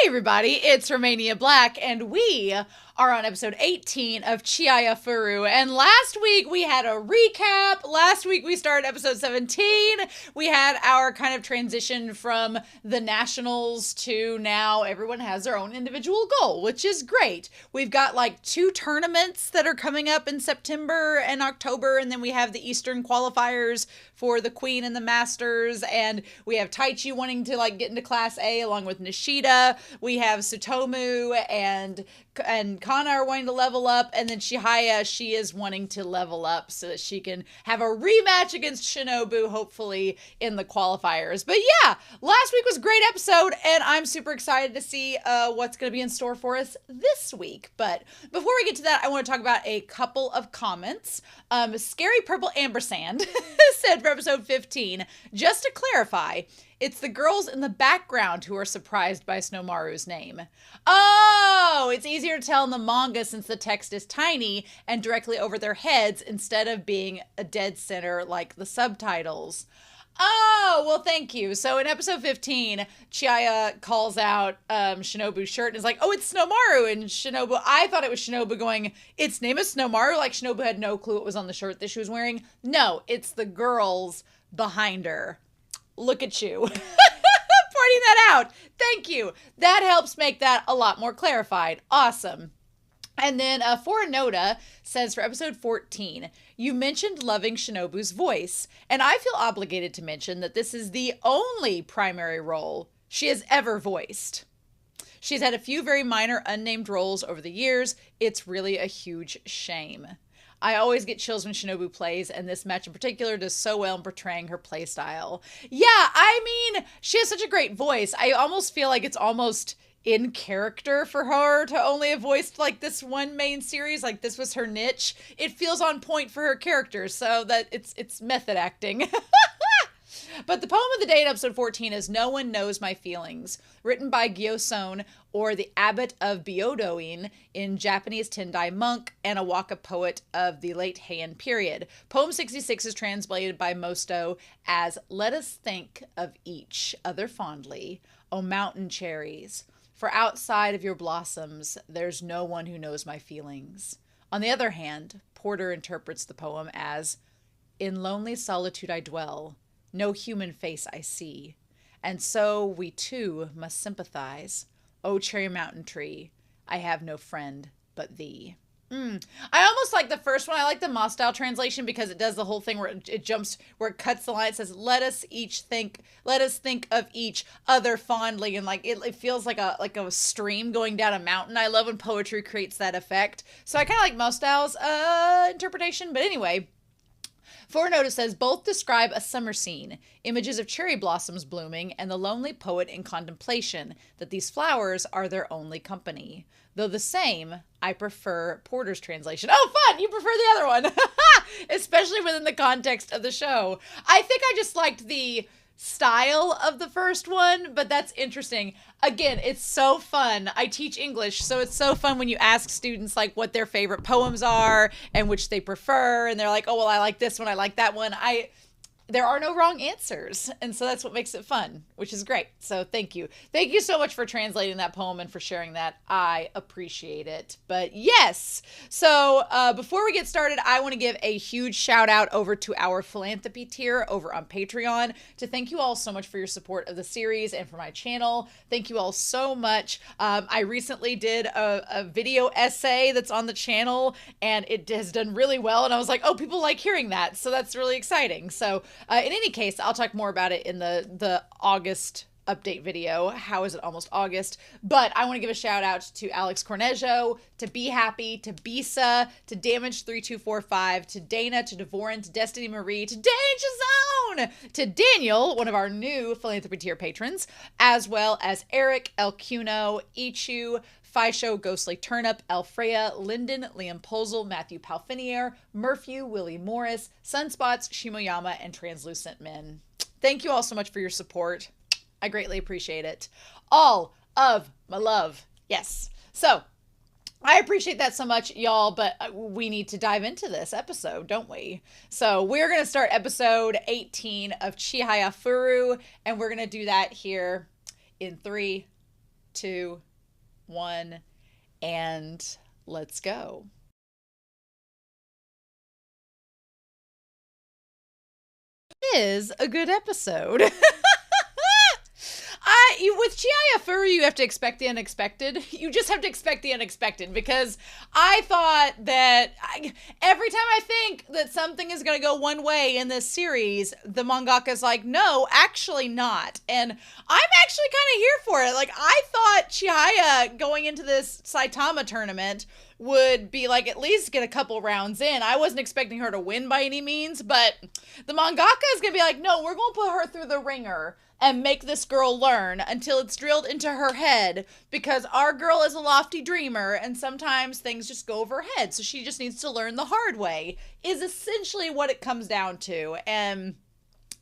everybody, it's Romania Black, and we are on episode 18 of Chihayafuru. And last week we had a recap. Last week we started episode 17. We had our kind of transition from the nationals to now everyone has their own individual goal, which is great. We've got like 2 tournaments that are coming up in September and October, and then we have the Eastern qualifiers for the Queen and the Masters, and we have Taichi wanting to like get into Class A along with Nishida. We have Tsutomu and Kana are wanting to level up, and then Chihaya, she is wanting to level up so that she can have a rematch against Shinobu, hopefully, in the qualifiers. But yeah, last week was a great episode, and I'm super excited to see what's going to be in store for us this week. But before we get to that, I want to talk about a couple of comments. Scary Purple Ampersand said for episode 15, just to clarify, it's the girls in the background who are surprised by Snowmaru's name. Oh, it's easier to tell in the manga since the text is tiny and directly over their heads instead of being a dead center like the subtitles. Oh, well, thank you. So in episode 15, Chihaya calls out Shinobu's shirt and is like, oh, it's Snowmaru. And Shinobu, I thought it was Shinobu going, its name is Snowmaru. Like Shinobu had no clue it was on the shirt that she was wearing. No, it's the girls behind her. Look at you. Pointing that out. Thank you. That helps make that a lot more clarified. Awesome. And then Foranoda says for episode 14, you mentioned loving Shinobu's voice, and I feel obligated to mention that this is the only primary role she has ever voiced. She's had a few very minor unnamed roles over the years. It's really a huge shame. I always get chills when Shinobu plays, and this match in particular does so well in portraying her playstyle. Yeah, I mean, she has such a great voice. I almost feel like it's almost in character for her to only have voiced like this one main series, like this was her niche. It feels on point for her character, so that it's method acting. But the poem of the day in episode 14 is No One Knows My Feelings, written by Gyoson, or the abbot of Byodoin in Japanese Tendai monk and a waka poet of the late Heian period. Poem 66 is translated by Mosto as Let us think of each other fondly, O mountain cherries, for outside of your blossoms there's no one who knows my feelings. On the other hand, Porter interprets the poem as In lonely solitude I dwell, no human face I see, and so we too must sympathize. O cherry mountain tree, I have no friend but thee. I almost like the first one. I like the Mostel translation because it does the whole thing where it jumps, where it cuts the line. It says, let us think of each other fondly. And like, it feels like a stream going down a mountain. I love when poetry creates that effect. So I kind of like Mostel's interpretation. But anyway, Foranoda says, both describe a summer scene, images of cherry blossoms blooming, and the lonely poet in contemplation that these flowers are their only company. Though the same, I prefer Porter's translation. Oh, fun! You prefer the other one! Especially within the context of the show. I think I just liked the style of the first one, but that's interesting. Again, it's so fun. I teach English, so it's so fun when you ask students like what their favorite poems are and which they prefer, and they're like, oh, well, I like this one, I like that one. There are no wrong answers, and so that's what makes it fun, which is great. So thank you. Thank you so much for translating that poem and for sharing that. I appreciate it. But yes, so before we get started, I want to give a huge shout out over to our philanthropy tier over on Patreon to thank you all so much for your support of the series and for my channel. Thank you all so much. I recently did a video essay that's on the channel, and it has done really well, and I was like, oh, people like hearing that, so that's really exciting. So in any case, I'll talk more about it in the August update video. How is it almost August? But I want to give a shout out to Alex Cornejo, to Be Happy, to Bisa, to Damage3245, to Dana, to Devorin, to Destiny Marie, to Danger Zone, to Daniel, one of our new philanthropy tier patrons, as well as Eric, El Cuno, Ichu, Fisho, Ghostly Turnip, Alfreya, Lyndon, Liam Posel, Matthew Palfinier, Murphy, Willie Morris, Sunspots, Shimoyama, and Translucent Men. Thank you all so much for your support. I greatly appreciate it. All of my love. Yes. So I appreciate that so much, y'all, but we need to dive into this episode, don't we? So we're going to start episode 18 of Chihayafuru, and we're going to do that here in 3, 2, 1, and let's go. It is a good episode. With Chihayafuru, you have to expect the unexpected. You just have to expect the unexpected, because I thought that every time I think that something is going to go one way in this series, the mangaka's like, no, actually not. And I'm actually kind of here for it. Like, I thought Chihaya going into this Saitama tournament would be like at least get a couple rounds in. I wasn't expecting her to win by any means, but the mangaka is going to be like, no, we're going to put her through the ringer and make this girl learn until it's drilled into her head, because our girl is a lofty dreamer and sometimes things just go over her head. So she just needs to learn the hard way, is essentially what it comes down to. And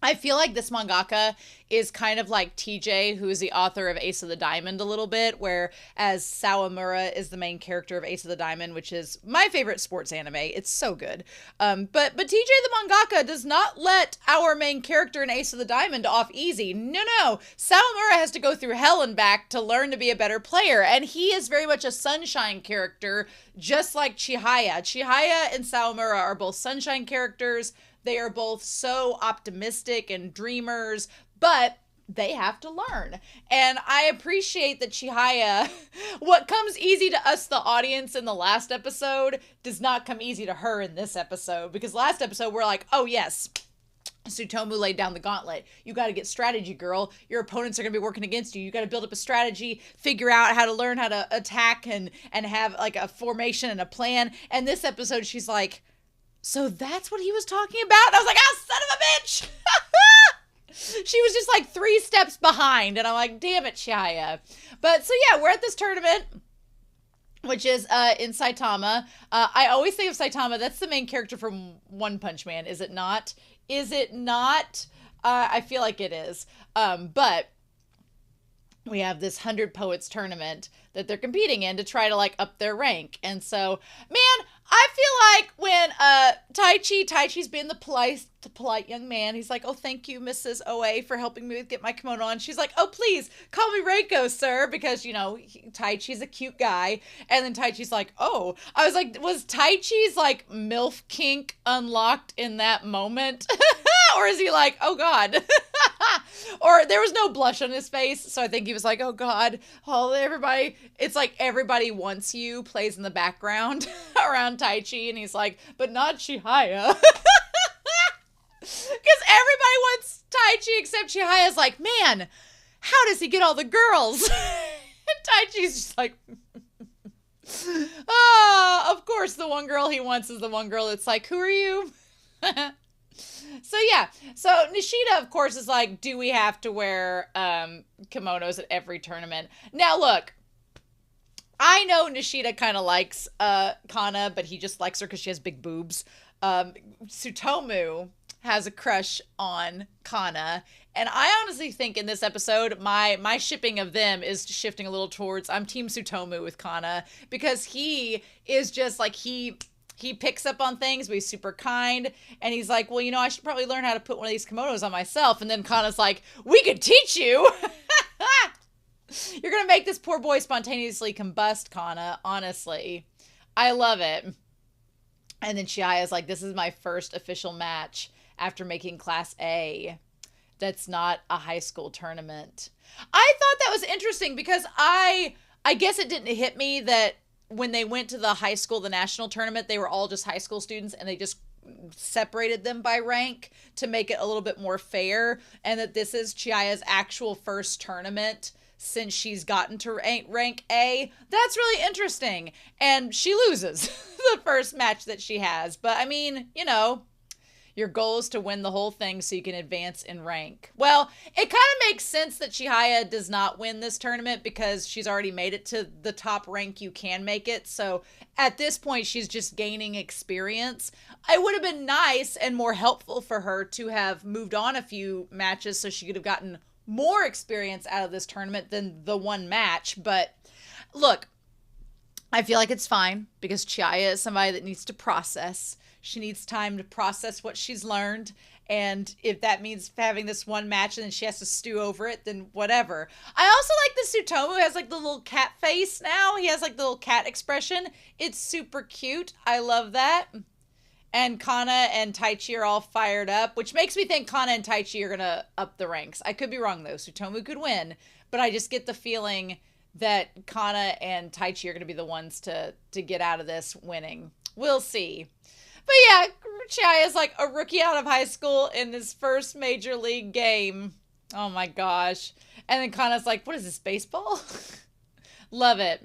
I feel like this mangaka is kind of like TJ, who is the author of Ace of the Diamond a little bit, whereas Sawamura is the main character of Ace of the Diamond, which is my favorite sports anime. It's so good. But TJ the mangaka does not let our main character in Ace of the Diamond off easy. No. Sawamura has to go through hell and back to learn to be a better player, and he is very much a sunshine character, just like Chihaya. Chihaya and Sawamura are both sunshine characters. They are both so optimistic and dreamers, but they have to learn. And I appreciate that Chihaya, what comes easy to us, the audience, in the last episode, does not come easy to her in this episode. Because last episode, we're like, oh yes, Tsutomu laid down the gauntlet. You got to get strategy, girl. Your opponents are going to be working against you. You got to build up a strategy, figure out how to learn how to attack and have like a formation and a plan. And this episode, she's like, so that's what he was talking about? And I was like, oh, son of a bitch! She was just like 3 steps behind. And I'm like, damn it, Chihaya. But so yeah, we're at this tournament, which is in Saitama. I always think of Saitama. That's the main character from One Punch Man, is it not? Is it not? I feel like it is. But we have this 100 Poets tournament that they're competing in to try to like up their rank. And so, man, I feel like when Taichi's been the polite young man. He's like, oh, thank you, Mrs. OA, for helping me get my kimono on. She's like, oh, please call me Reiko, sir, because, you know, Taichi's a cute guy. And then Taichi's like, oh. I was like, was Taichi's like MILF kink unlocked in that moment? Or is he like, oh God? Or there was no blush on his face, so I think he was like, oh God, oh, everybody, it's like everybody wants you plays in the background around Taichi, and he's like, but not Chihaya. Because everybody wants Taichi except Chihaya's like, man, how does he get all the girls? And Taichi's just like, oh, of course the one girl he wants is the one girl that's like, who are you? So yeah, so Nishida, of course, is like, do we have to wear kimonos at every tournament? Now look, I know Nishida kind of likes Kana, but he just likes her because she has big boobs. Tsutomu has a crush on Kana, and I honestly think in this episode, my shipping of them is shifting a little towards, I'm Team Tsutomu with Kana, because he is just like, he picks up on things, but he's super kind. And he's like, well, you know, I should probably learn how to put one of these kimonos on myself. And then Kana's like, we could teach you. You're going to make this poor boy spontaneously combust, Kana. Honestly. I love it. And then Chihaya's like, this is my first official match after making Class A. That's not a high school tournament. I thought that was interesting because I guess it didn't hit me that when they went to the high school, the national tournament, they were all just high school students and they just separated them by rank to make it a little bit more fair. And that this is Chihaya's actual first tournament since she's gotten to rank A. That's really interesting. And she loses the first match that she has. But I mean, you know, your goal is to win the whole thing so you can advance in rank. Well, it kind of makes sense that Chihaya does not win this tournament because she's already made it to the top rank you can make it. So at this point, she's just gaining experience. It would have been nice and more helpful for her to have moved on a few matches so she could have gotten more experience out of this tournament than the one match. But look, I feel like it's fine because Chihaya is somebody that needs to process. She needs time to process what she's learned. And if that means having this one match and then she has to stew over it, then whatever. I also like the Tsutomu has like the little cat face now. He has like the little cat expression. It's super cute. I love that. And Kana and Taichi are all fired up, which makes me think Kana and Taichi are going to up the ranks. I could be wrong, though. Tsutomu could win, but I just get the feeling that Kana and Taichi are going to be the ones to get out of this winning. We'll see. But yeah, Chihaya is like a rookie out of high school in his first major league game. Oh my gosh. And then Kana's like, what is this, baseball? Love it.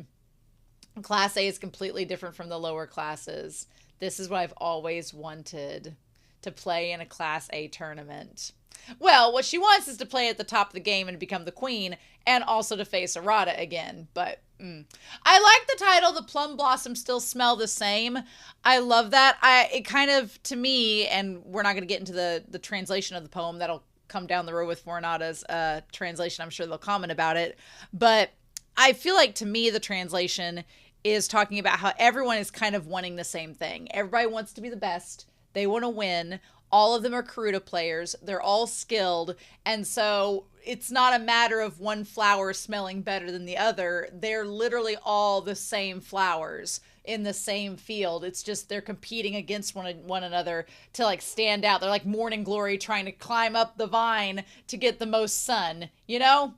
Class A is completely different from the lower classes. This is what I've always wanted, to play in a Class A tournament. Well, what she wants is to play at the top of the game and become the queen, and also to face Arata again. But I like the title, The Plum Blossoms Still Smell the Same. I love that. It kind of, to me, and we're not going to get into the translation of the poem. That'll come down the road with Forenada's translation. I'm sure they'll comment about it. But I feel like, to me, the translation is talking about how everyone is kind of wanting the same thing. Everybody wants to be the best. They want to win. All of them are Karuta players. They're all skilled. And so it's not a matter of one flower smelling better than the other. They're literally all the same flowers in the same field. It's just they're competing against one another to like stand out. They're like morning glory trying to climb up the vine to get the most sun, you know?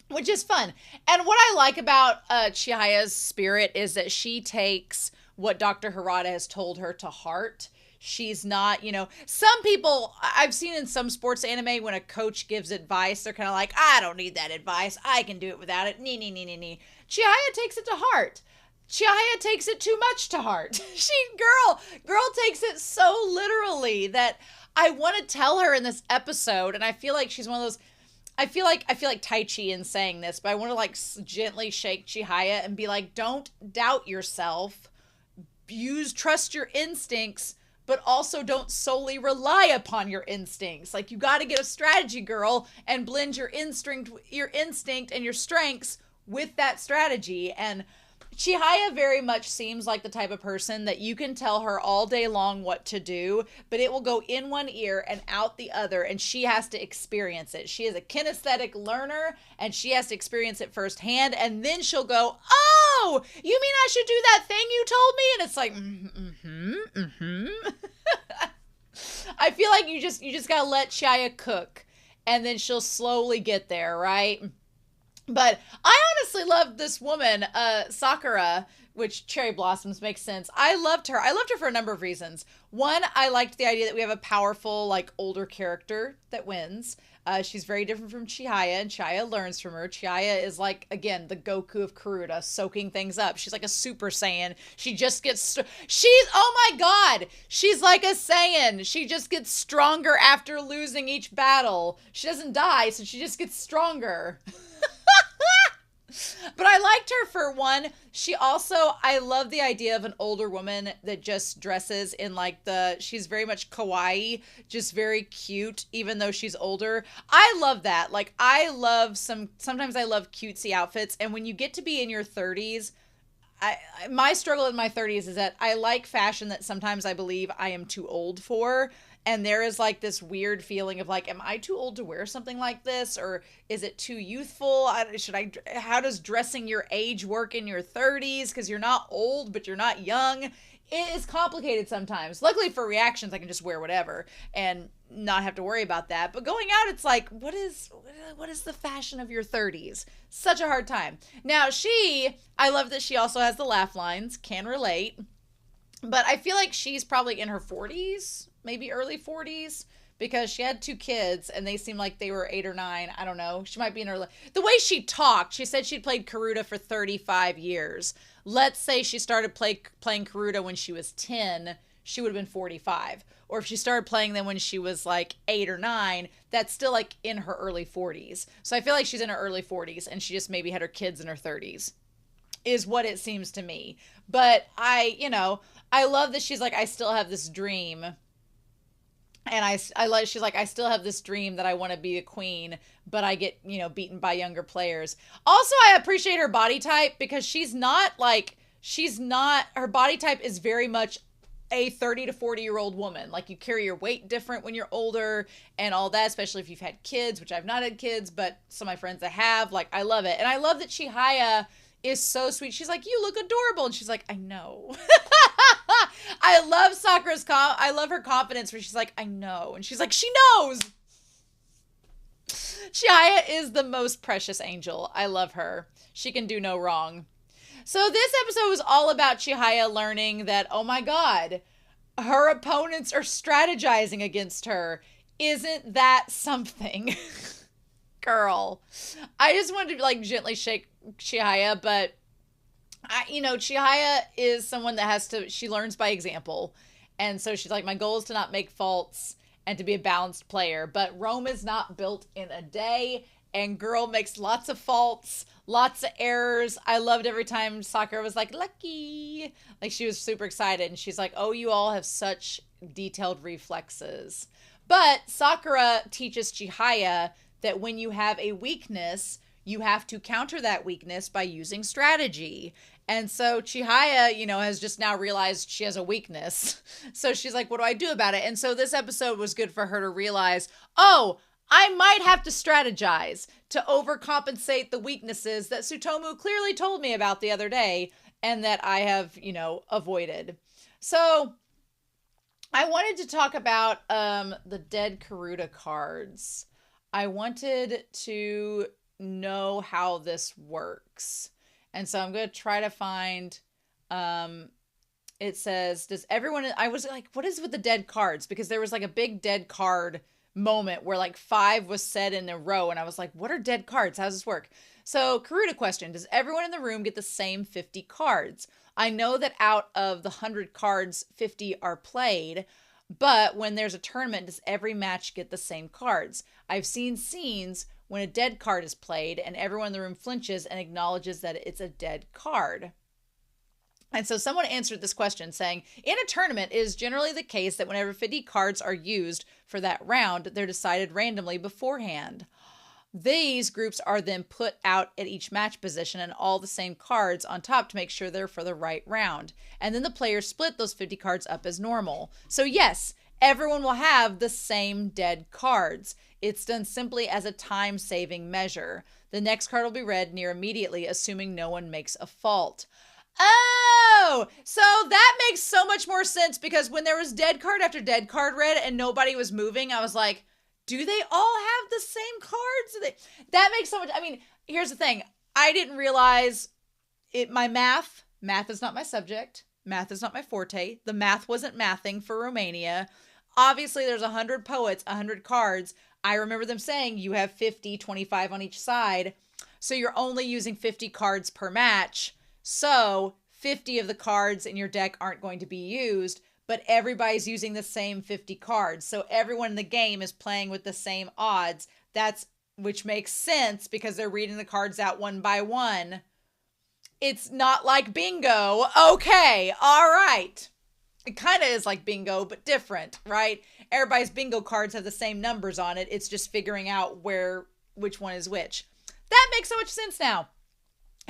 Which is fun. And what I like about Chihaya's spirit is that she takes what Dr. Harada has told her to heart. She's not, some people I've seen in some sports anime, when a coach gives advice, they're kind of like, I don't need that advice. I can do it without it. Nee. Chihaya takes it to heart. Chihaya takes it too much to heart. Girl takes it so literally that I want to tell her in this episode, and I feel like she's one of those, I feel like Taichi in saying this, but I want to like gently shake Chihaya and be like, don't doubt yourself. Trust your instincts, but also don't solely rely upon your instincts. Like, you got to get a strategy, girl, and blend your instinct and your strengths with that strategy. And Chihaya very much seems like the type of person that you can tell her all day long what to do, but it will go in one ear and out the other, and she has to experience it. She is a kinesthetic learner, and she has to experience it firsthand, and then she'll go, oh, you mean I should do that thing you told me? And it's like, I feel like you just gotta let Chihaya cook, and then she'll slowly get there, right? But I honestly loved this woman, Sakura, which cherry blossoms makes sense. I loved her. I loved her for a number of reasons. One, I liked the idea that we have a powerful, like, older character that wins. She's very different from Chihaya, and Chihaya learns from her. Chihaya is like, again, the Goku of Karuta, soaking things up. She's like a Super Saiyan. She just gets, oh my god, she's like a Saiyan. She just gets stronger after losing each battle. She doesn't die, so she just gets stronger. But I liked her for one. I love the idea of an older woman that just dresses in like she's very much kawaii, just very cute, even though she's older. I love that. Like, sometimes I love cutesy outfits. And when you get to be in your 30s, my struggle in my 30s is that I like fashion that sometimes I believe I am too old for. And there is like this weird feeling of like, am I too old to wear something like this? Or is it too youthful? How does dressing your age work in your 30s? Because you're not old, but you're not young. It is complicated sometimes. Luckily for reactions, I can just wear whatever and not have to worry about that. But going out, it's like, what is the fashion of your 30s? Such a hard time. Now I love that she also has the laugh lines, can relate. But I feel like she's probably in her 40s, maybe early 40s, because she had 2 kids and they seem like they were 8 or 9. I don't know. She might be in her... The way she talked, she said she'd played Karuta for 35 years. Let's say she started playing Karuta when she was 10, she would have been 45. Or if she started playing them when she was like 8 or 9, that's still like in her early 40s. So I feel like she's in her early 40s and she just maybe had her kids in her 30s, is what it seems to me. But I love that she's like, I still have this dream. And she's like, I still have this dream that I want to be a queen, but I get, beaten by younger players. Also, I appreciate her body type because her body type is very much a 30 to 40-year-old woman. Like, you carry your weight different when you're older and all that, especially if you've had kids, which I've not had kids, but some of my friends that have. Like, I love it. And I love that Chihaya is so sweet. She's like, you look adorable. And she's like, I know. I love Sakura's I love her confidence where she's like, I know. And she's like, she knows. Chihaya is the most precious angel. I love her. She can do no wrong. So this episode was all about Chihaya learning that, oh my God, her opponents are strategizing against her. Isn't that something? Girl. I just wanted to like gently shake Chihaya, but Chihaya is someone that she learns by example. And so she's like, my goal is to not make faults and to be a balanced player. But Rome is not built in a day, and girl makes lots of faults, lots of errors. I loved every time Sakura was like, lucky. Like, she was super excited, and she's like, oh, you all have such detailed reflexes. But Sakura teaches Chihaya that when you have a weakness, you have to counter that weakness by using strategy. And so Chihaya, has just now realized she has a weakness. So she's like, what do I do about it? And so this episode was good for her to realize, oh, I might have to strategize to overcompensate the weaknesses that Tsutomu clearly told me about the other day and that I have, avoided. So I wanted to talk about the dead Karuta cards. I wanted to know how this works. And so I'm going to try to find, it says, I was like, what is with the dead cards? Because there was like a big dead card moment where like 5 was said in a row. And I was like, what are dead cards? How does this work? So Karuta question, does everyone in the room get the same 50 cards? I know that out of the 100 cards, 50 are played, but when there's a tournament, does every match get the same cards? I've seen scenes when a dead card is played and everyone in the room flinches and acknowledges that it's a dead card. And so someone answered this question saying, in a tournament, it is generally the case that whenever 50 cards are used for that round, they're decided randomly beforehand. These groups are then put out at each match position and all the same cards on top to make sure they're for the right round. And then the players split those 50 cards up as normal. So yes, everyone will have the same dead cards. It's done simply as a time-saving measure. The next card will be read near immediately, assuming no one makes a fault. Oh, so that makes so much more sense, because when there was dead card after dead card read and nobody was moving, I was like, do they all have the same cards? That makes so much. I mean, here's the thing. I didn't realize it. Math is not my subject. Math is not my forte. The math wasn't mathing for Romania. Obviously, there's 100 poets, 100 cards. I remember them saying you have 50, 25 on each side. So you're only using 50 cards per match. So 50 of the cards in your deck aren't going to be used, but everybody's using the same 50 cards. So everyone in the game is playing with the same odds. Which makes sense because they're reading the cards out one by one. It's not like bingo. Okay. All right. It kind of is like bingo, but different, right? Everybody's bingo cards have the same numbers on it. It's just figuring out which one is which. That makes so much sense now.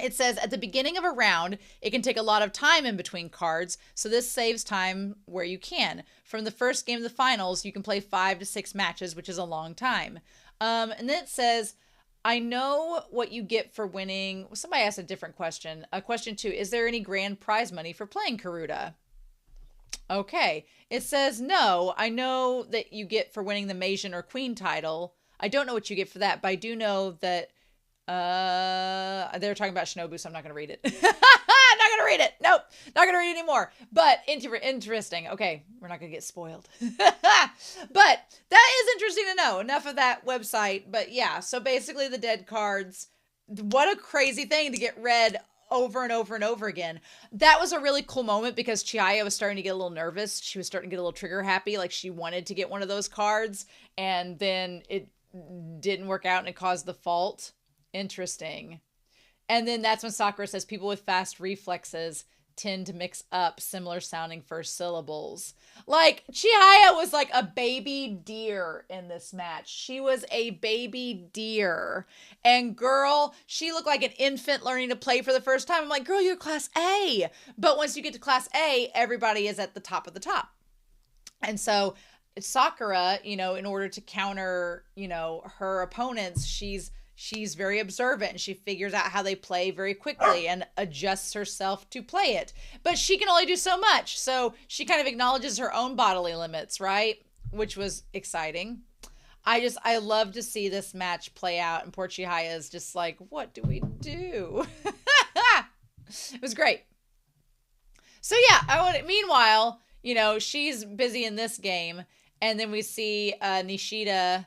It says at the beginning of a round, it can take a lot of time in between cards, so this saves time where you can. From the first game to the finals, you can play 5 to 6 matches, which is a long time. And then it says, I know what you get for winning. Somebody asked a different question. Question 2, is there any grand prize money for playing Karuta? Okay. It says, no, I know that you get for winning the Meijin or Queen title. I don't know what you get for that, but I do know that they're talking about Shinobu, so I'm not going to read it. I'm not going to read it. Nope. Not going to read it anymore. But interesting. Okay. We're not going to get spoiled. But that is interesting to know. Enough of that website. But yeah, so basically the dead cards, what a crazy thing to get read over and over and over again. That was a really cool moment because Chihaya was starting to get a little nervous. She was starting to get a little trigger happy. Like she wanted to get one of those cards and then it didn't work out and it caused the fault. Interesting. And then that's when Sakura says people with fast reflexes tend to mix up similar sounding first syllables. Like, Chihaya was like a baby deer in this match. She was a baby deer. And girl, she looked like an infant learning to play for the first time. I'm like, girl, you're class A. But once you get to class A, everybody is at the top of the top. And so Sakura, you know, in order to counter, you know, her opponents, she's very observant and she figures out how they play very quickly and adjusts herself to play it. But she can only do so much. So she kind of acknowledges her own bodily limits, right? Which was exciting. I love to see this match play out, and poor Chihaya is just like, what do we do? It was great. So yeah, meanwhile, you know, she's busy in this game, and then we see Nishida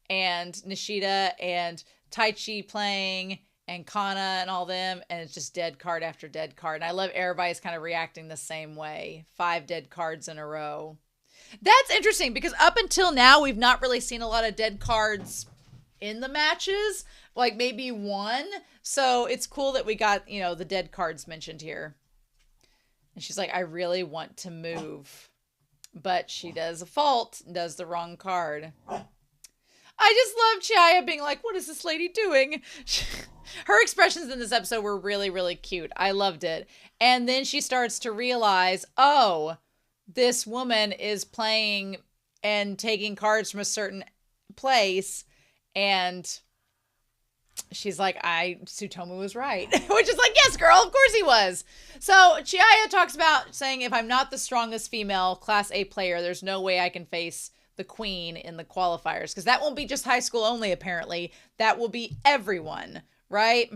and Taichi playing, and Kana and all them, and it's just dead card after dead card. And I love everybody's kind of reacting the same way. 5 dead cards in a row. That's interesting because up until now, we've not really seen a lot of dead cards in the matches, like maybe 1. So it's cool that we got, you know, the dead cards mentioned here. And she's like, I really want to move. But she does a fault, does the wrong card. I just love Chihaya being like, what is this lady doing? Her expressions in this episode were really, really cute. I loved it. And then she starts to realize, oh, this woman is playing and taking cards from a certain place. And she's like, Tsutomu was right. Which is like, yes, girl, of course he was. So Chihaya talks about saying, if I'm not the strongest female Class A player, there's no way I can face the queen in the qualifiers. Because that won't be just high school only, apparently. That will be everyone, right?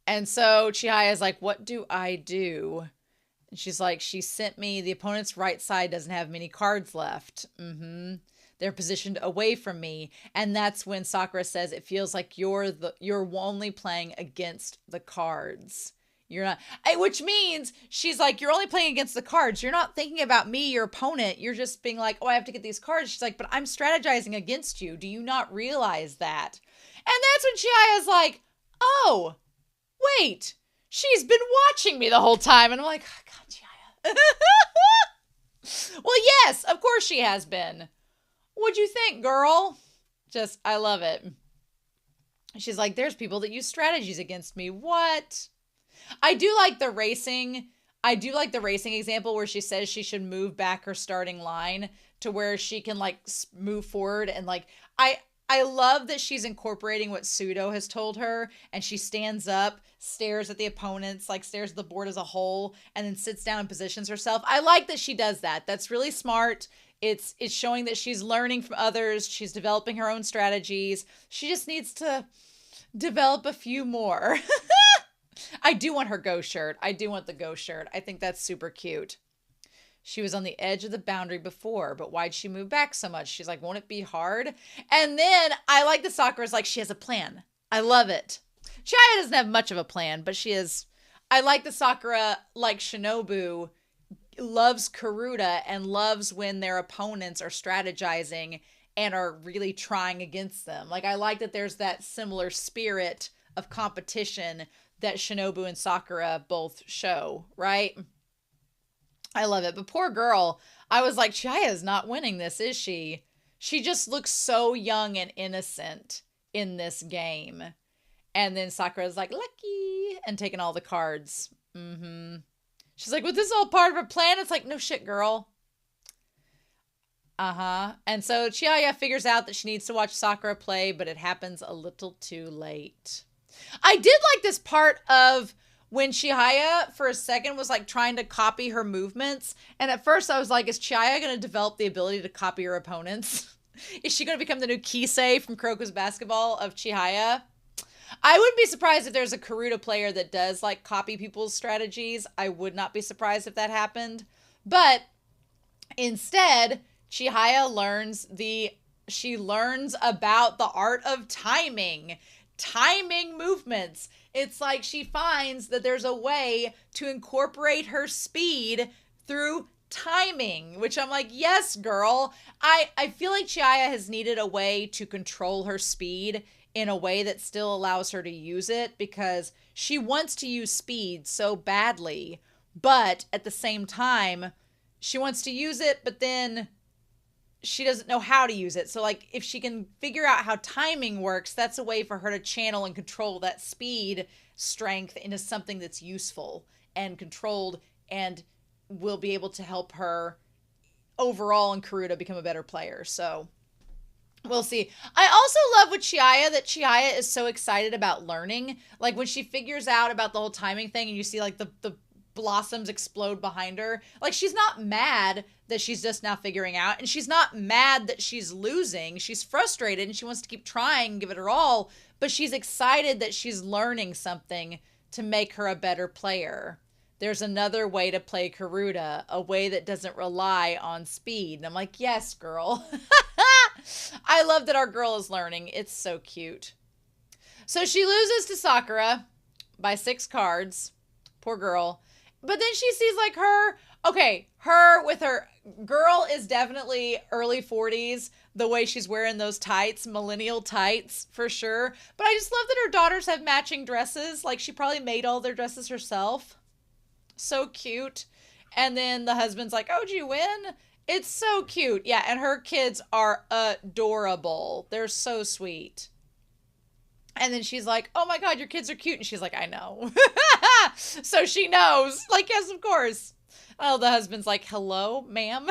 And so Chihaya is like, what do I do? And she's like, she sent me, the opponent's right side doesn't have many cards left. They're positioned away from me. And that's when Sakura says, it feels like you're only playing against the cards. You're not, which means she's like, you're only playing against the cards. You're not thinking about me, your opponent. You're just being like, oh, I have to get these cards. She's like, but I'm strategizing against you. Do you not realize that? And that's when Chihaya's like, oh, wait, she's been watching me the whole time. And I'm like, oh, God, Chihaya. Well, yes, of course she has been. What'd you think, girl? Just, I love it. She's like, there's people that use strategies against me. What? I do like the racing example where she says she should move back her starting line to where she can like move forward. And like, I love that she's incorporating what Pseudo has told her, and she stands up, stares at the opponents, like stares at the board as a whole, and then sits down and positions herself. I like that she does that. That's really smart. It's showing that she's learning from others. She's developing her own strategies. She just needs to develop a few more. I do want her Go shirt. I do want the Go shirt. I think that's super cute. She was on the edge of the boundary before, but why'd she move back so much? She's like, won't it be hard? And then I like the Sakura's like, she has a plan. I love it. Chihaya doesn't have much of a plan, but she is. I like the Sakura, like Shinobu, loves Karuta and loves when their opponents are strategizing and are really trying against them. Like, I like that there's that similar spirit of competition that Shinobu and Sakura both show, right? I love it. But poor girl, I was like, Chihaya is not winning this, is she? She just looks so young and innocent in this game. And then Sakura's like, lucky, and taking all the cards. She's like, was this all part of her plan? It's like, no shit, girl. And so Chihaya figures out that she needs to watch Sakura play, but it happens a little too late. I did like this part of when Chihaya, for a second, was like trying to copy her movements. And at first I was like, is Chihaya going to develop the ability to copy her opponents? Is she going to become the new Kisei from Kuroko's Basketball of Chihaya? I wouldn't be surprised if there's a Karuta player that does like copy people's strategies. I would not be surprised if that happened. But instead, Chihaya learns about the art of timing movements. It's like she finds that there's a way to incorporate her speed through timing, which I'm like, yes, girl. I feel like Chihaya has needed a way to control her speed in a way that still allows her to use it, because she wants to use speed so badly, but at the same time, she wants to use it, but then she doesn't know how to use it. So like if she can figure out how timing works, that's a way for her to channel and control that speed strength into something that's useful and controlled and will be able to help her overall in Karuta become a better player. So we'll see. I also love with Chihaya that Chihaya is so excited about learning. Like when she figures out about the whole timing thing and you see like the blossoms explode behind her. Like she's not mad that she's just now figuring out, and she's not mad that she's losing. She's frustrated and she wants to keep trying and give it her all, but she's excited that she's learning something to make her a better player. There's another way to play Karuta, a way that doesn't rely on speed. And I'm like, yes, girl. I love that our girl is learning. It's so cute. So she loses to Sakura by 6 cards. Poor girl. But then she sees like her with her girl is definitely early 40s, the way she's wearing those tights, millennial tights for sure. But I just love that her daughters have matching dresses. Like she probably made all their dresses herself. So cute. And then the husband's like, oh, did you win? It's so cute. Yeah, and her kids are adorable. They're so sweet. And then she's like, oh my God, your kids are cute. And she's like, I know. So she knows. Like, yes, of course. Oh, the husband's like, hello, ma'am.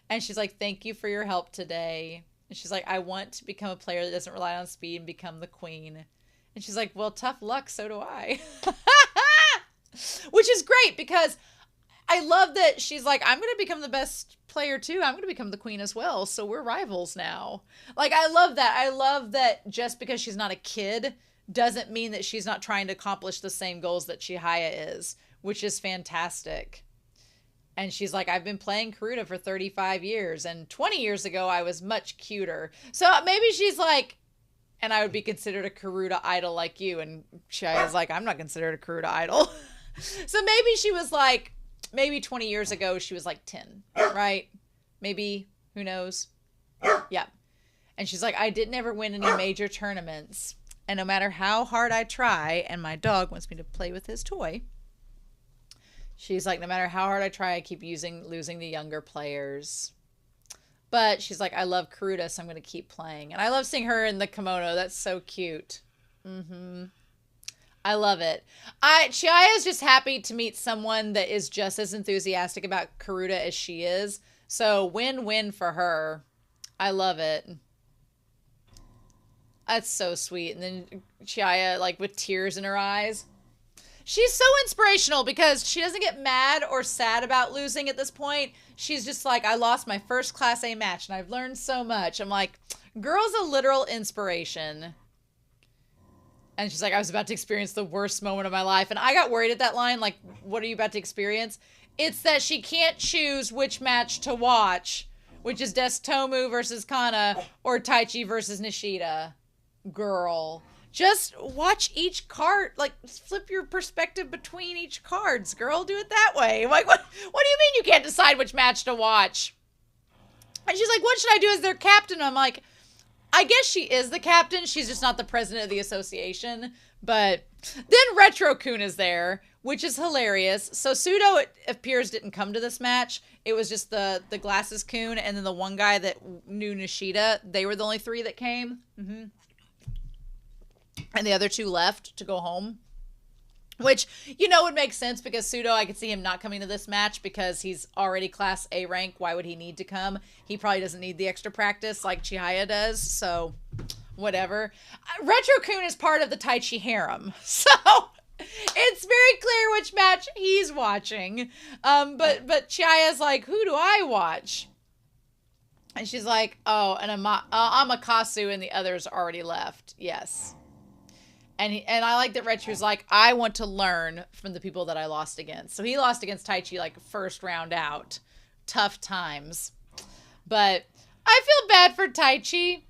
And she's like, thank you for your help today. And she's like, I want to become a player that doesn't rely on speed and become the queen. And she's like, well, tough luck. So do I. Which is great because I love that she's like, I'm going to become the best player too. I'm going to become the queen as well. So we're rivals now. Like, I love that. I love that just because she's not a kid doesn't mean that she's not trying to accomplish the same goals that Chihaya is, which is fantastic. And she's like, I've been playing Karuta for 35 years and 20 years ago I was much cuter. So maybe she's like, and I would be considered a Karuta idol like you. And Chihaya's like, I'm not considered a Karuta idol. So maybe she was like, maybe 20 years ago, she was like 10, right? Maybe, who knows? Yeah. And she's like, I didn't ever win any major tournaments. And no matter how hard I try, and my dog wants me to play with his toy, she's like, no matter how hard I try, I keep losing the younger players. But she's like, I love Karuta, so I'm going to keep playing. And I love seeing her in the kimono. That's so cute. I love it. Chihaya is just happy to meet someone that is just as enthusiastic about Karuta as she is. So win-win for her. I love it. That's so sweet. And then Chihaya, like, with tears in her eyes. She's so inspirational because she doesn't get mad or sad about losing at this point. She's just like, I lost my first Class A match and I've learned so much. I'm like, girl's a literal inspiration. And she's like, I was about to experience the worst moment of my life. And I got worried at that line. Like, what are you about to experience? It's that she can't choose which match to watch, which is Tsutomu versus Kana or Taichi versus Nishida. Girl, just watch each card. Like, flip your perspective between each cards, girl. Do it that way. Like, what do you mean you can't decide which match to watch? And she's like, what should I do as their captain? I'm like, I guess she is the captain. She's just not the president of the association. But then Retro-kun is there, which is hilarious. So Pseudo, it appears, didn't come to this match. It was just the Glasses-kun and then the one guy that knew Nishida. They were the only 3 that came. And the other 2 left to go home. Which, you know, would make sense because Pseudo, I could see him not coming to this match because he's already Class A rank. Why would he need to come? He probably doesn't need the extra practice like Chihaya does, so whatever. Retro-kun is part of the Taichi harem, so it's very clear which match he's watching. But Chihaya's like, who do I watch? And she's like, oh, and Amakasu and the others already left. Yes. And I like that Retro's like, I want to learn from the people that I lost against. So he lost against Taichi like first round out. Tough times. But I feel bad for Taichi.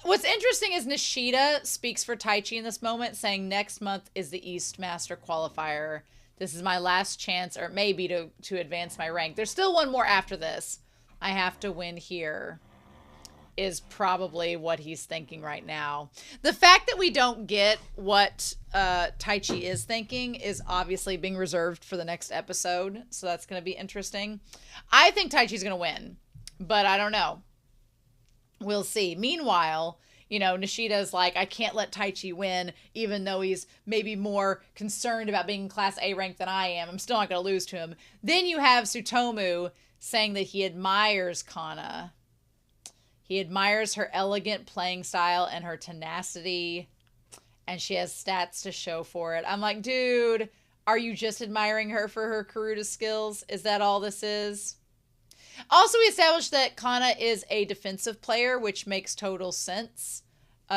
What's interesting is Nishida speaks for Taichi in this moment, saying next month is the East Master qualifier. This is my last chance, or maybe to advance my rank. There's still one more after this. I have to win here. is probably what he's thinking right now. The fact that we don't get what Taichi is thinking is obviously being reserved for the next episode, so that's going to be interesting. I think Taichi's going to win, but I don't know. We'll see. Meanwhile, you know, Nishida's like, I can't let Taichi win, even though he's maybe more concerned about being Class A rank than I am. I'm still not going to lose to him. Then you have Tsutomu saying that he admires Kana. He admires her elegant playing style and her tenacity, and she has stats to show for it. I'm like, dude, are you just admiring her for her Karuta skills? Is that all this is? Also, we established that Kana is a defensive player, which makes total sense.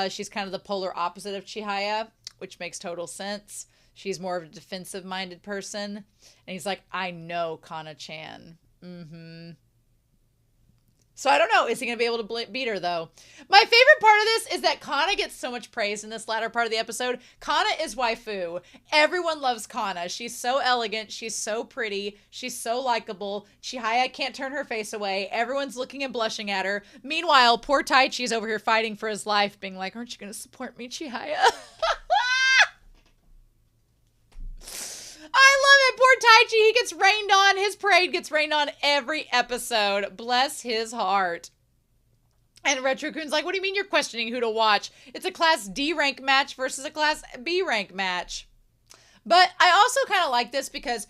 She's kind of the polar opposite of Chihaya, which makes total sense. She's more of a defensive-minded person. And he's like, I know Kana-chan. Mm-hmm. So I don't know. Is he going to be able to beat her, though? My favorite part of this is that Kana gets so much praise in this latter part of the episode. Kana is waifu. Everyone loves Kana. She's so elegant. She's so pretty. She's so likable. Chihaya can't turn her face away. Everyone's looking and blushing at her. Meanwhile, poor Taichi's over here fighting for his life, being like, aren't you going to support me, Chihaya? I love it. Poor Taichi. He gets rained on. His parade gets rained on every episode. Bless his heart. And Retro-kun's like, what do you mean you're questioning who to watch? It's a Class D rank match versus a Class B rank match. But I also kind of like this because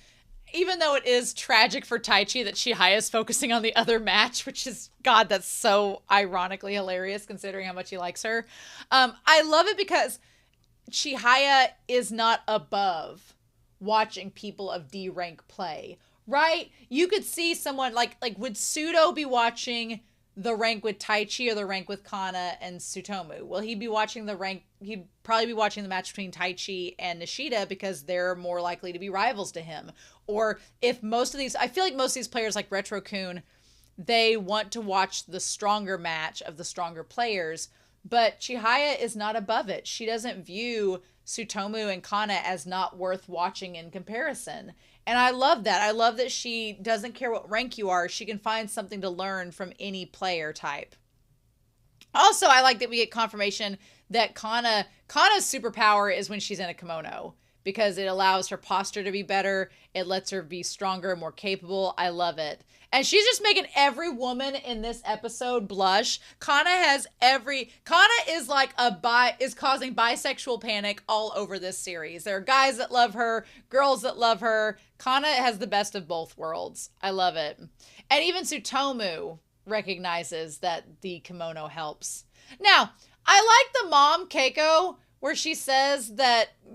even though it is tragic for Taichi that Chihaya is focusing on the other match, which is, God, that's so ironically hilarious considering how much he likes her. I love it because Chihaya is not above watching people of D rank play, right? You could see someone like would Sudo be watching the rank with Taichi or the rank with Kana and Tsutomu? Will he be watching the rank? He'd probably be watching the match between Taichi and Nishida because they're more likely to be rivals to him. Or if most of these, I feel like most of these players like Retro-kun, they want to watch the stronger match of the stronger players, but Chihaya is not above it. She doesn't view Tsutomu and Kana as not worth watching in comparison. And I love that. I love that she doesn't care what rank you are. She can find something to learn from any player type. Also, I like that we get confirmation that Kana's superpower is when she's in a kimono, because it allows her posture to be better. It lets her be stronger and more capable. I love it. And she's just making every woman in this episode blush. Kana is like is causing bisexual panic all over this series. There are guys that love her, girls that love her. Kana has the best of both worlds. I love it. And even Tsutomu recognizes that the kimono helps. Now, I like the mom, Keiko, where she says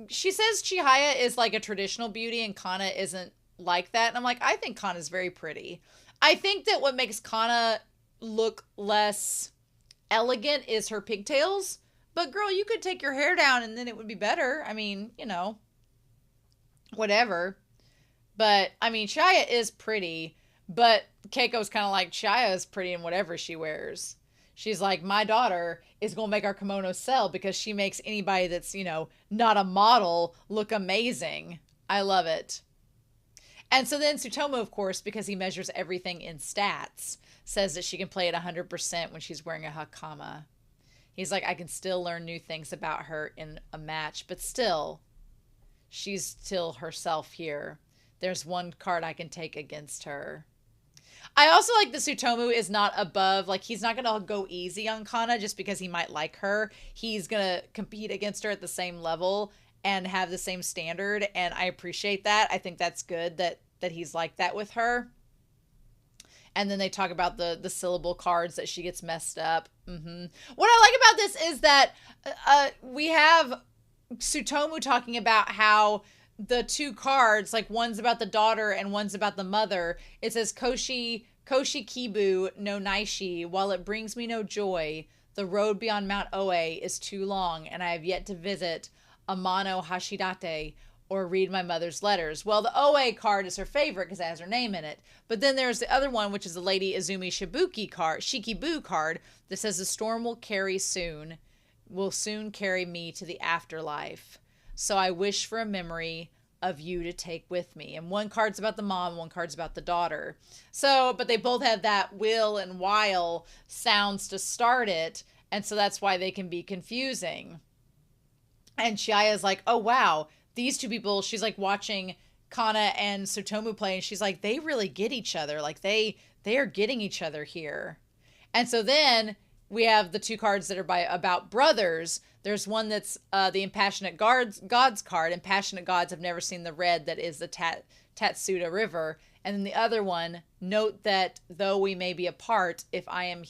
Chihaya is like a traditional beauty and Kana isn't like that. And I'm like, I think Kana's very pretty. I think that what makes Kana look less elegant is her pigtails. But girl, you could take your hair down and then it would be better. I mean, you know, whatever. But, I mean, Chihaya is pretty. But Keiko's kind of like, Chihaya is pretty in whatever she wears. She's like, my daughter is going to make our kimono sell because she makes anybody that's, you know, not a model look amazing. I love it. And so then Tsutomu, of course, because he measures everything in stats, says that she can play at 100% when she's wearing a hakama. He's like, I can still learn new things about her in a match, but still, she's still herself here. There's one card I can take against her. I also like that Tsutomu is not above, like, he's not going to go easy on Kana just because he might like her. He's going to compete against her at the same level and have the same standard, and I appreciate that. I think that's good that he's like that with her. And then they talk about the syllable cards that she gets messed up. What I like about this is that we have Tsutomu talking about how the two cards, like one's about the daughter and one's about the mother. It says Koshi Kibu no Naishi, while it brings me no joy, the road beyond Mount Oe is too long, and I have yet to visit Amano Hashidate or read my mother's letters. Well, the Oe card is her favorite because it has her name in it. But then there's the other one, which is the Lady Izumi Shikibu card that says the storm will soon carry me to the afterlife. So I wish for a memory of you to take with me. And one card's about the mom, one card's about the daughter. So, but they both have that will and while sounds to start it. And so that's why they can be confusing. And Chihaya's like, oh, wow, these two people, she's like watching Kana and Tsutomu play. And she's like, they really get each other. Like they are getting each other here. And so then we have the two cards that are about brothers. There's one that's the Impassionate Gods card. Impassionate Gods have never seen the red that is the Tatsuta River. And then the other one, note that though we may be apart, if I am to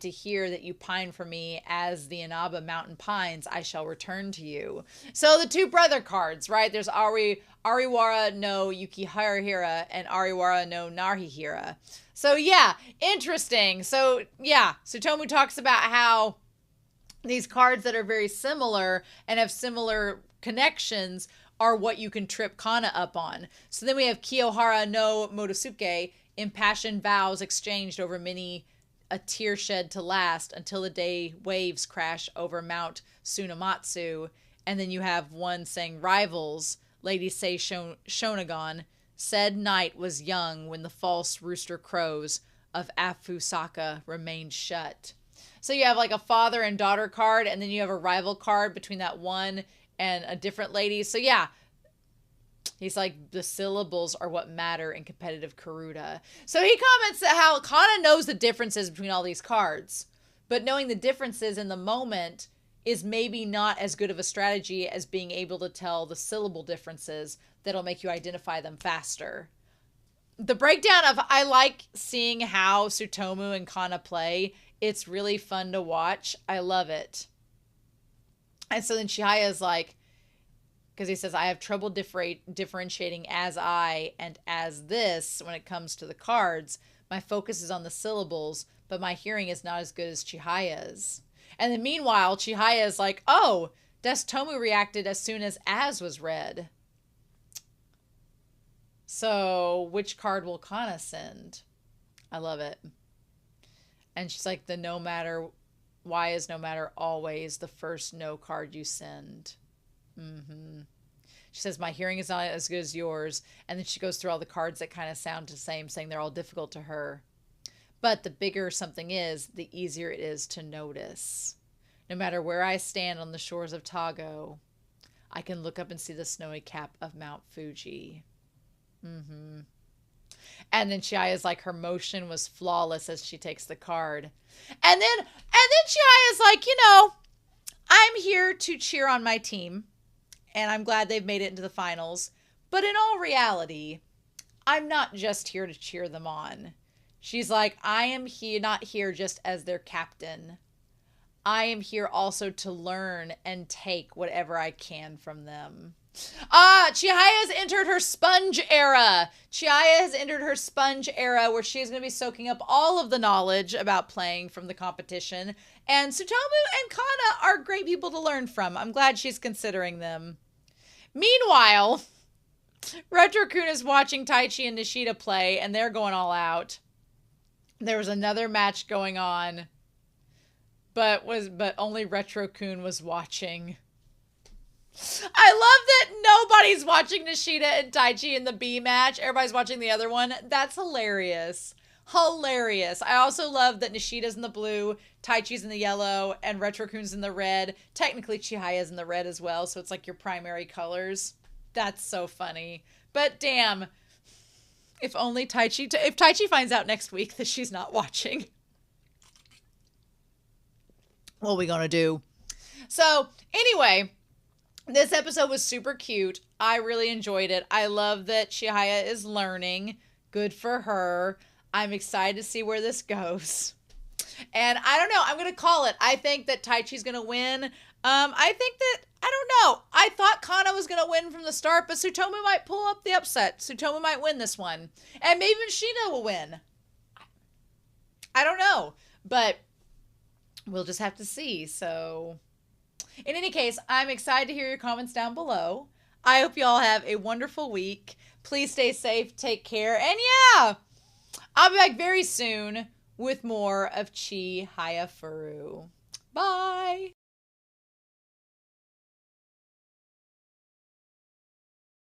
hear that you pine for me as the Inaba mountain pines, I shall return to you. So the two brother cards, right? There's Ariwara no Yukihira and Ariwara no Narihira. So yeah, interesting. So yeah, Tsutomu talks about how these cards that are very similar and have similar connections are what you can trip Kana up on. So then we have Kiyohara no Motosuke, impassioned vows exchanged over a tear shed to last until the day waves crash over Mount Tsunamatsu. And then you have one saying rivals, ladies say Shonagon, said night was young when the false rooster crows of Afusaka remained shut. So you have like a father and daughter card, and then you have a rival card between that one and a different lady. So yeah, he's like, the syllables are what matter in competitive Karuta. So he comments that how Kana knows the differences between all these cards, but knowing the differences in the moment is maybe not as good of a strategy as being able to tell the syllable differences that'll make you identify them faster. The breakdown of, I like seeing how Tsutomu and Kana play. It's really fun to watch. I love it. And so then Chihaya is like, because he says, I have trouble differentiating as I and as this when it comes to the cards. My focus is on the syllables, but my hearing is not as good as Chihaya's. And then meanwhile, Chihaya is like, oh, Tsutomu reacted as soon as was read. So which card will Kana send? I love it. And she's like, the no matter, why is no matter always the first no card you send? She says, my hearing is not as good as yours. And then she goes through all the cards that kind of sound the same, saying they're all difficult to her. But the bigger something is, the easier it is to notice. No matter where I stand on the shores of Tago, I can look up and see the snowy cap of Mount Fuji. And then Chihaya's like, her motion was flawless as she takes the card. And then Chihaya's like, I'm here to cheer on my team. And I'm glad they've made it into the finals. But in all reality, I'm not just here to cheer them on. She's like, I am here, not here just as their captain. I am here also to learn and take whatever I can from them. Chihaya has entered her sponge era. Chihaya has entered her sponge era where she's going to be soaking up all of the knowledge about playing from the competition. And Tsutomu and Kana are great people to learn from. I'm glad she's considering them. Meanwhile, Retro-kun is watching Taichi and Nishida play, and they're going all out. There was another match going on, but only Retro-kun was watching. I love that nobody's watching Nishida and Taichi in the B match. Everybody's watching the other one. That's hilarious. Hilarious. I also love that Nishida's in the blue, Taichi's in the yellow, and Retro-kun's in the red. Technically, Chihaya's in the red as well, so it's like your primary colors. That's so funny. But damn, if only Taichi... if Taichi finds out next week that she's not watching, what are we gonna do? So, anyway... this episode was super cute. I really enjoyed it. I love that Chihaya is learning. Good for her. I'm excited to see where this goes. And I don't know. I'm going to call it. I think that Taichi's going to win. I think that, I don't know. I thought Kana was going to win from the start, but Tsutomu might pull up the upset. Tsutomu might win this one. And maybe Nishida will win. I don't know. But we'll just have to see. So... in any case, I'm excited to hear your comments down below. I hope you all have a wonderful week. Please stay safe, take care, and yeah, I'll be back very soon with more of Chihayafuru. Bye!